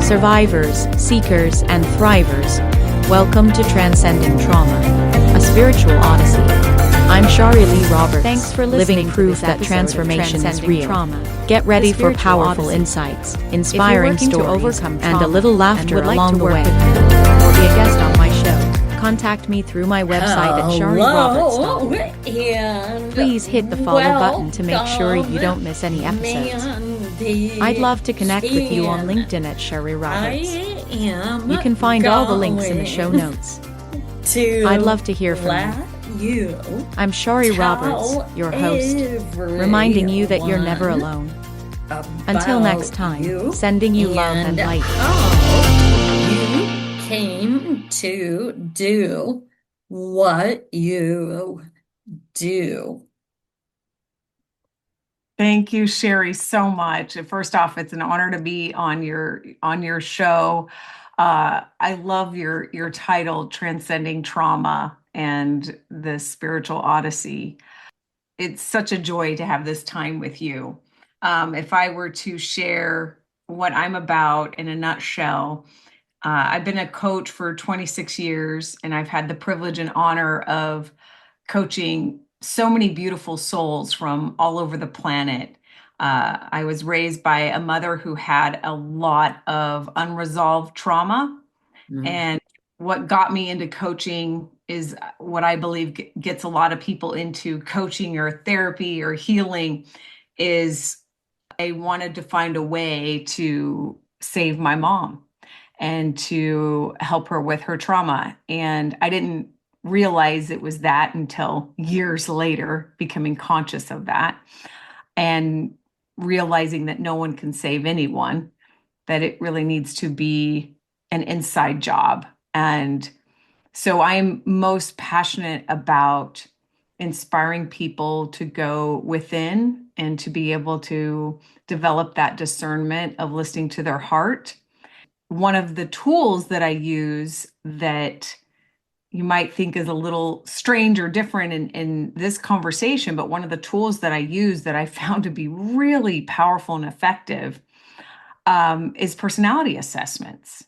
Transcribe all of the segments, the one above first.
Survivors, seekers, and thrivers, welcome to Transcending Trauma, a spiritual odyssey. I'm Shari Lee Roberts. Thanks for listening living to proof this that episode transformation of is Transcending real. Trauma. Get ready The for spiritual powerful odyssey. insights, If you're inspiring working to stories, overcome and a trauma little and laughter would like along to the work way, with or be a guest on my show, contact me through my website at shariroberts.org. And Please hit the follow button to make sure you don't miss any episodes. Mandy I'd love to connect with you on Keene. LinkedIn at Shari Roberts. I am You can find all the links in the show notes. I'd love to hear from you. I'm Shari Roberts, your host, reminding you that you're never alone. Until next time, sending you love and light. How you came to do what you do. Thank you, Sherry, so much. First off, it's an honor to be on your show. I love your title, Transcending Trauma and the Spiritual Odyssey. It's such a joy to have this time with you. If I were to share what I'm about in a nutshell, I've been a coach for 26 years, and I've had the privilege and honor of coaching so many beautiful souls from all over the planet. I was raised by a mother who had a lot of unresolved trauma. And what got me into coaching is what I believe gets a lot of people into coaching or therapy or healing is I wanted to find a way to save my mom and to help her with her trauma. And I didn't realize it was that until years later, becoming conscious of that and realizing that no one can save anyone, that it really needs to be an inside job. And so I'm most passionate about inspiring people to go within and to be able to develop that discernment of listening to their heart. One of the tools that I use that you might think is a little strange or different in this conversation, but one of the tools that I use that I found to be really powerful and effective is personality assessments.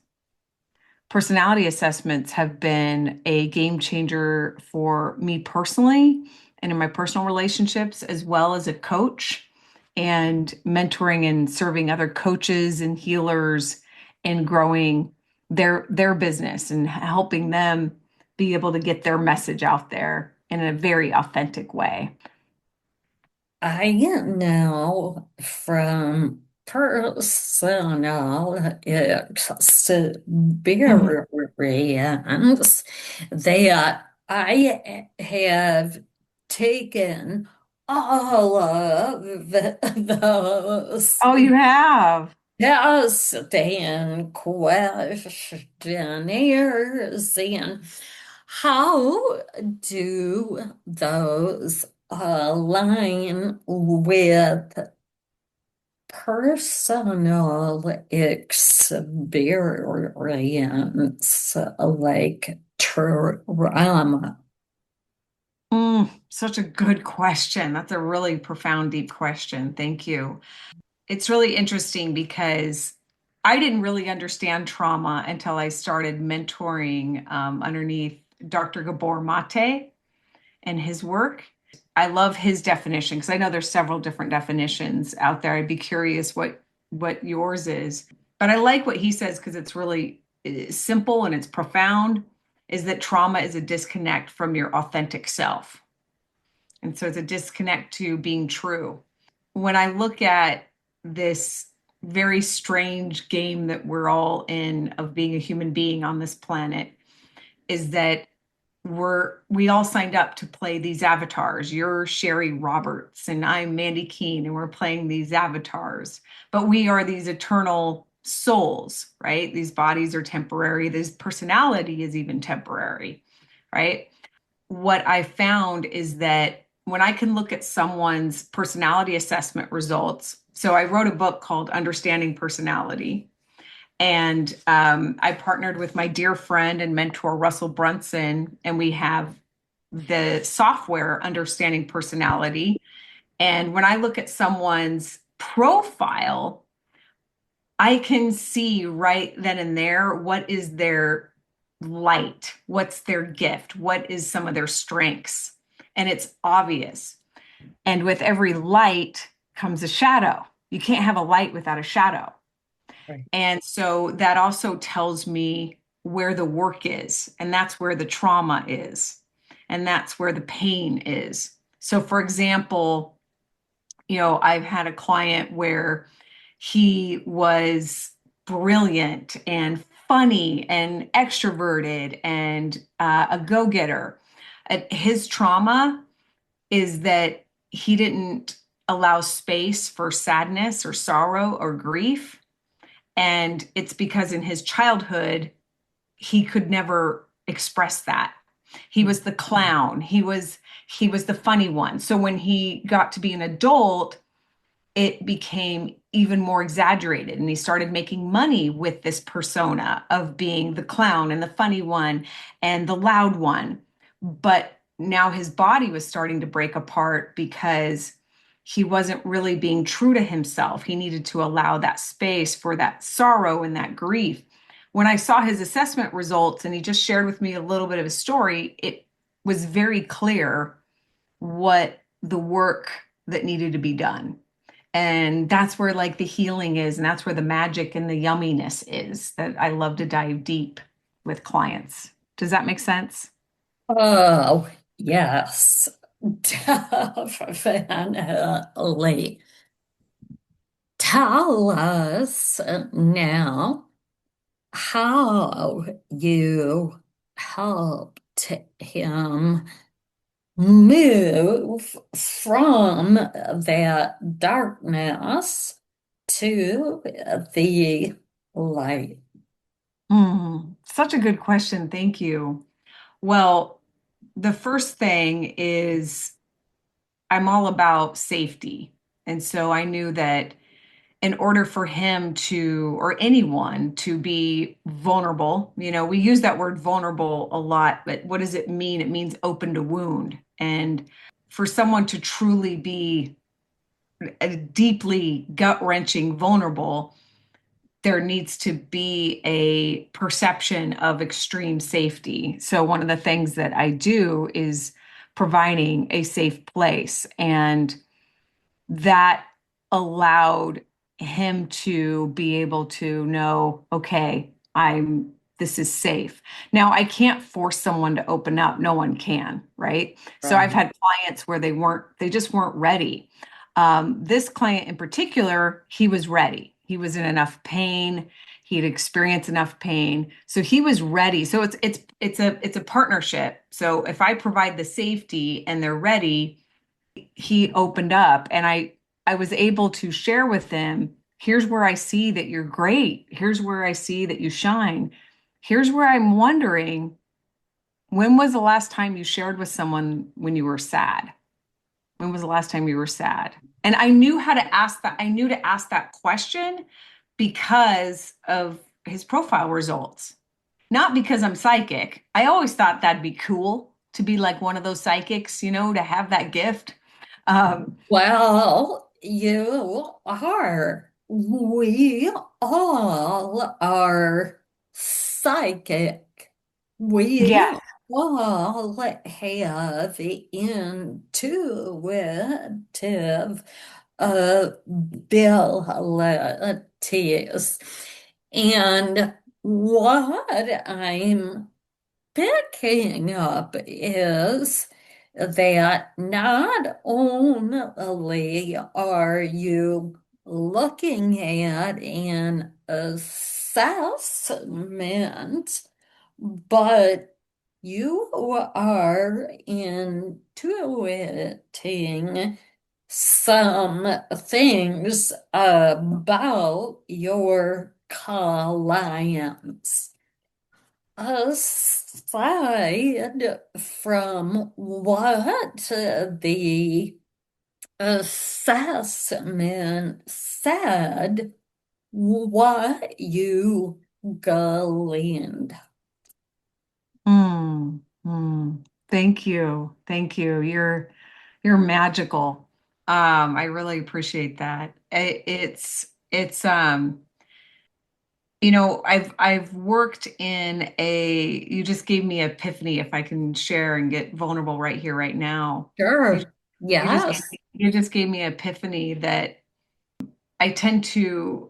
Personality assessments have been a game changer for me personally and in my personal relationships, as well as a coach and mentoring and serving other coaches and healers and growing their business and helping them be able to get their message out there in a very authentic way. I know from personal experience that I have taken all of those Oh, you have? testing questionnaires, and how do those align with personal experience like trauma? Such a good question. That's a really profound, deep question. Thank you. It's really interesting because I didn't really understand trauma until I started mentoring underneath Dr. Gabor Mate and his work. I love his definition because I know there's several different definitions out there. I'd be curious what yours is. But I like what he says because it's really simple and it's profound, is that trauma is a disconnect from your authentic self. And so it's a disconnect to being true. When I look at this very strange game that we're all in of being a human being on this planet, is that we all signed up to play these avatars. You're Shari Roberts and I'm Mandy Keene, and we're playing these avatars. But we are these eternal souls, right? These bodies are temporary. This personality is even temporary, right? What I found is that when I can look at someone's personality assessment results, so I wrote a book called Understanding Personality. And I partnered with my dear friend and mentor, Russell Brunson, and we have the software Understanding Personality. And when I look at someone's profile, I can see right then and there what is their light, what's their gift, what is some of their strengths. And it's obvious. And with every light comes a shadow. You can't have a light without a shadow. Right. And so that also tells me where the work is, and that's where the trauma is, and that's where the pain is. So, for example, I've had a client where he was brilliant and funny and extroverted and a go getter. His trauma is that he didn't allow space for sadness or sorrow or grief. And it's because in his childhood, he could never express that. He was the clown. He was the funny one. So when he got to be an adult, it became even more exaggerated, and he started making money with this persona of being the clown and the funny one and the loud one. But now his body was starting to break apart because he wasn't really being true to himself. He needed to allow that space for that sorrow and that grief. When I saw his assessment results and he just shared with me a little bit of his story, it was very clear what the work that needed to be done. And that's where like the healing is, and that's where the magic and the yumminess is that I love to dive deep with clients. Does that make sense? Oh, yes, definitely. Tell us now how you helped him move from that darkness to the light. Such a good question. Thank you. Well, the first thing is I'm all about safety. And so I knew that in order for him to, or anyone to be vulnerable, we use that word vulnerable a lot, but what does it mean? It means open to wound. And for someone to truly be deeply gut wrenching vulnerable, there needs to be a perception of extreme safety. So, one of the things that I do is providing a safe place. And that allowed him to be able to know, okay, this is safe. Now, I can't force someone to open up. No one can, right? So I've Right. had clients where they just weren't ready. This client in particular, he was ready. He was in enough pain. He'd experienced enough pain. So he was ready. So it's a partnership. So if I provide the safety and they're ready, he opened up, and I was able to share with them, here's where I see that you're great. Here's where I see that you shine. Here's where I'm wondering, when was the last time you shared with someone when you were sad? When was the last time you were sad? And I knew how to ask that. I knew to ask that question because of his profile results, not because I'm psychic. I always thought that'd be cool to be like one of those psychics, to have that gift. Well, you are. We all are psychic. We Yes. all have intuitive abilities. And what I'm picking up is that not only are you looking at an assessment, but you are intuiting some things about your clients. Aside from what the assessment said, what you gleaned. Mm, mm. Thank you. Thank you. You're magical. I really appreciate that. It's I've worked in a, you just gave me epiphany, if I can share and get vulnerable right here, right now. You Sure. you just gave Yes. me, you just gave me epiphany that I tend to,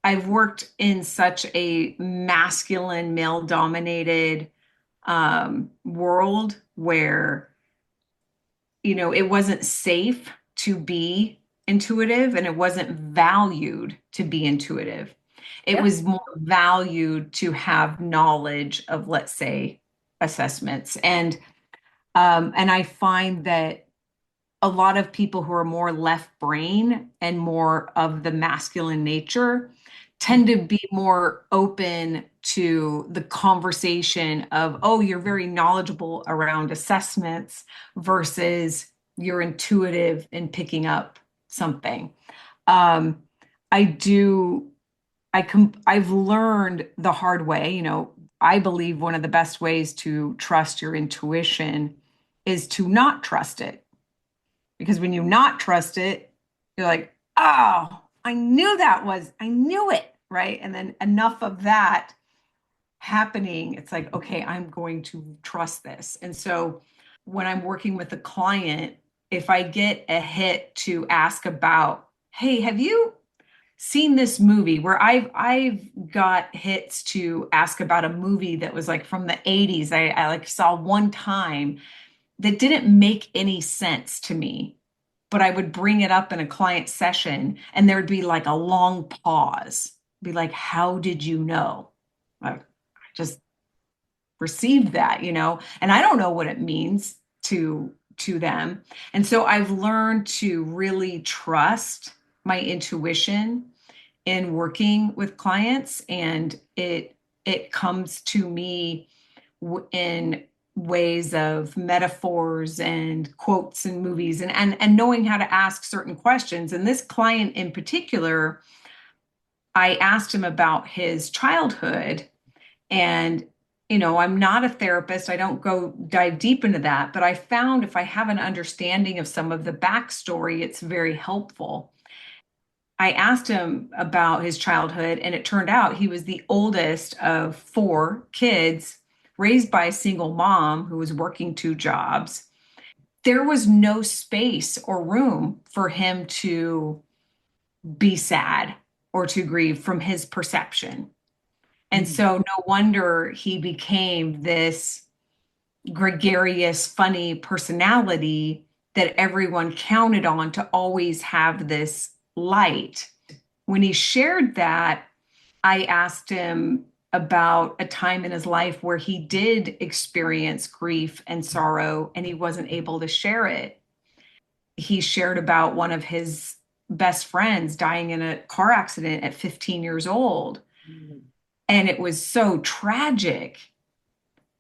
I've worked in such a masculine, male dominated world where, it wasn't safe to be intuitive and it wasn't valued to be intuitive. It Yep. was more valued to have knowledge of, let's say, assessments. And I find that a lot of people who are more left brain and more of the masculine nature tend to be more open to the conversation of, oh, you're very knowledgeable around assessments versus you're intuitive in picking up something. Um, I do, I've learned the hard way, I believe one of the best ways to trust your intuition is to not trust it, because when you not trust it, you're like, oh, I knew it, right? And then enough of that happening, it's like, okay, I'm going to trust this. And so when I'm working with a client, if I get a hit to ask about, hey, have you seen this movie, where I've got hits to ask about a movie that was like from the 80s. I like saw one time that didn't make any sense to me, but I would bring it up in a client session and there would be like a long pause. Be like, how did you know? Like, I just received that, and I don't know what it means to them. And so I've learned to really trust my intuition in working with clients, and it comes to me in ways of metaphors and quotes and movies, and knowing how to ask certain questions. And this client in particular, I asked him about his childhood, and I'm not a therapist. I don't go dive deep into that, but I found if I have an understanding of some of the backstory, it's very helpful. I asked him about his childhood, and it turned out he was the oldest of four kids raised by a single mom who was working two jobs. There was no space or room for him to be sad or to grieve from his perception. And Mm. so, no wonder he became this gregarious, funny personality that everyone counted on to always have this light. When he shared that, I asked him about a time in his life where he did experience grief and sorrow and he wasn't able to share it. He shared about one of his best friends dying in a car accident at 15 years old. And it was so tragic.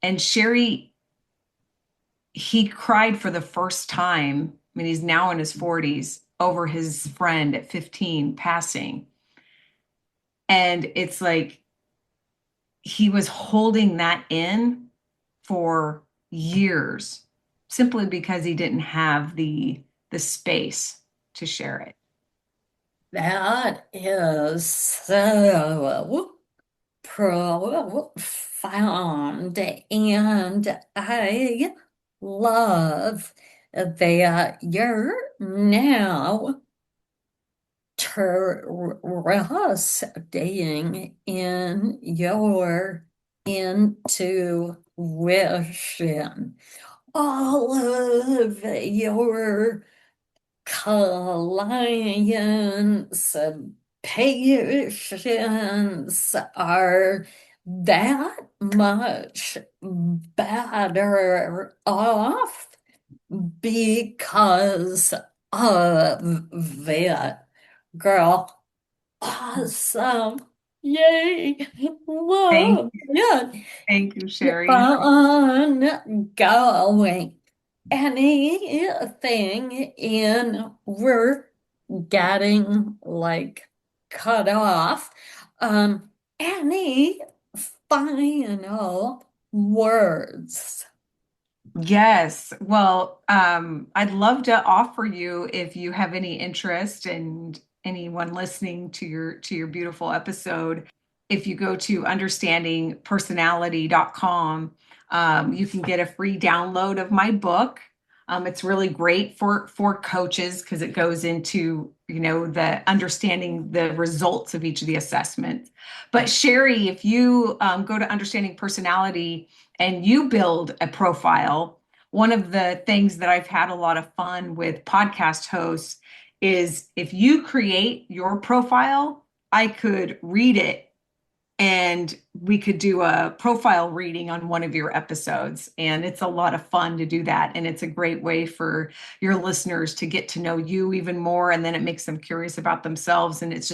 And Sherry, he cried for the first time. I mean, he's now in his 40s over his friend at 15 passing. And it's like he was holding that in for years simply because he didn't have the space to share it. That is so profound. And I love that you're now trusting in your intuition. All of your clients' patients are that much better off because of it. Girl, awesome. Yay. Thank Love you. it. Thank you, Keep Sherry. on going. Anything in we're getting like cut off. Any final words? Yes. Well, I'd love to offer you, if you have any interest, and anyone listening to your beautiful episode. if you go to understandingpersonality.com, you can get a free download of my book. It's really great for coaches because it goes into, the understanding the results of each of the assessments. But Sherry, if you go to Understanding Personality and you build a profile, one of the things that I've had a lot of fun with podcast hosts is if you create your profile, I could read it and we could do a profile reading on one of your episodes. And it's a lot of fun to do that. And it's a great way for your listeners to get to know you even more. And then it makes them curious about themselves. And it's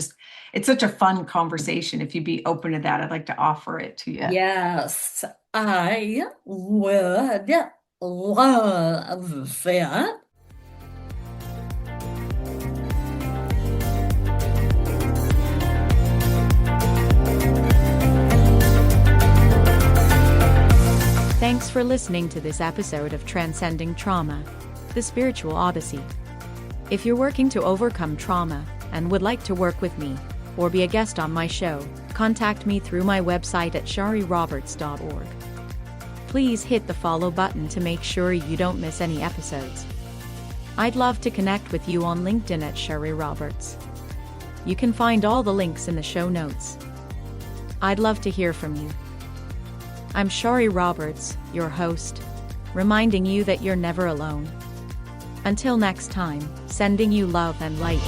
such a fun conversation. If you'd be open to that, I'd like to offer it to you. Yes, I would love it. Thanks for listening to this episode of Transcending Trauma, the Spiritual Odyssey. If you're working to overcome trauma and would like to work with me or be a guest on my show, contact me through my website at shariroberts.org. Please hit the follow button to make sure you don't miss any episodes. I'd love to connect with you on LinkedIn at Shari Roberts. You can find all the links in the show notes. I'd love to hear from you. I'm Shari Roberts, your host, reminding you that you're never alone. Until next time, sending you love and light.